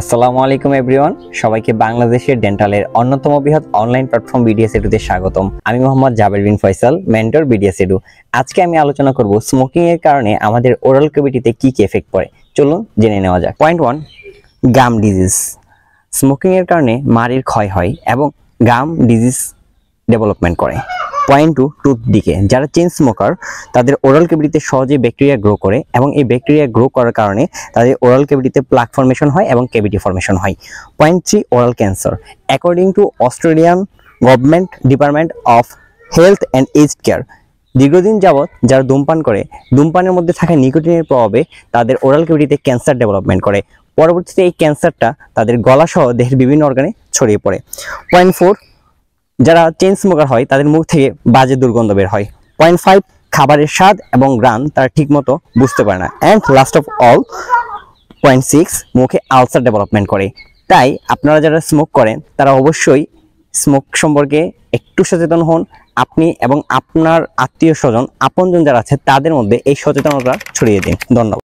আসসালামু আলাইকুম এভরিওয়ান, সবাইকে বাংলাদেশের ডেন্টালের অন্যতম বৃহৎ অনলাইন প্ল্যাটফর্ম বিডিএস এডুতে স্বাগতম। আমি মোহাম্মদ জাবের বিন ফয়সাল, মেন্টর বিডিএস এডু। আজকে আমি আলোচনা করব স্মোকিং এর কারণে আমাদের ওরাল ক্যাভিটিতে কি কি এফেক্ট পড়ে। চলুন জেনে নেওয়া যাক। পয়েন্ট 1, গাম ডিজিজ। স্মোকিং এর কারণে মাড়ির ক্ষয় হয় এবং গাম ডিজিজ ডেভেলপমেন্ট করে। Point 2, tooth decay. যারা চেইন স্মোকার তাদের ওরাল ক্যাভিটিতে সহজে ব্যাকটেরিয়া গ্রো করে এবং এই ব্যাকটেরিয়া গ্রো করার কারণে তাদের ওরাল ক্যাভিটিতে প্লাক ফর্মেশন হয় এবং ক্যাভিটি ফর্মেশন হয়। Point 3, oral cancer. According to Australian government department of health and aged care, দীর্ঘদিন যাবৎ যারা ধূমপান করে, ধূমপানের মধ্যে থাকা নিকোটিনের প্রভাবে তাদের ওরাল ক্যাভিটিতে ক্যান্সার ডেভেলপমেন্ট করে। পরবর্তীতে এই ক্যান্সারটা তাদের গলা সহ দেহের বিভিন্ন অর্গানে ছড়িয়ে পড়ে। পয়েন্ট 4, যারা চেইন স্মোকার হয় তাদের মুখ থেকে বাজে দুর্গন্ধ বের হয়। পয়েন্ট 5, খাবারের স্বাদ এবং ঘ্রাণ তারা ঠিকমতো বুঝতে পারে না। And last of all, point 6, মুখে আলসার ডেভেলপমেন্ট করে। তাই আপনারা যারা স্মোক করেন তারা অবশ্যই স্মোক সম্পর্কে একটু সচেতন হন। আপনি এবং আপনার আত্মীয় স্বজন, আপনজন যারা আছে তাদের মধ্যে এই সচেতনতা ছড়িয়ে দিন। ধন্যবাদ।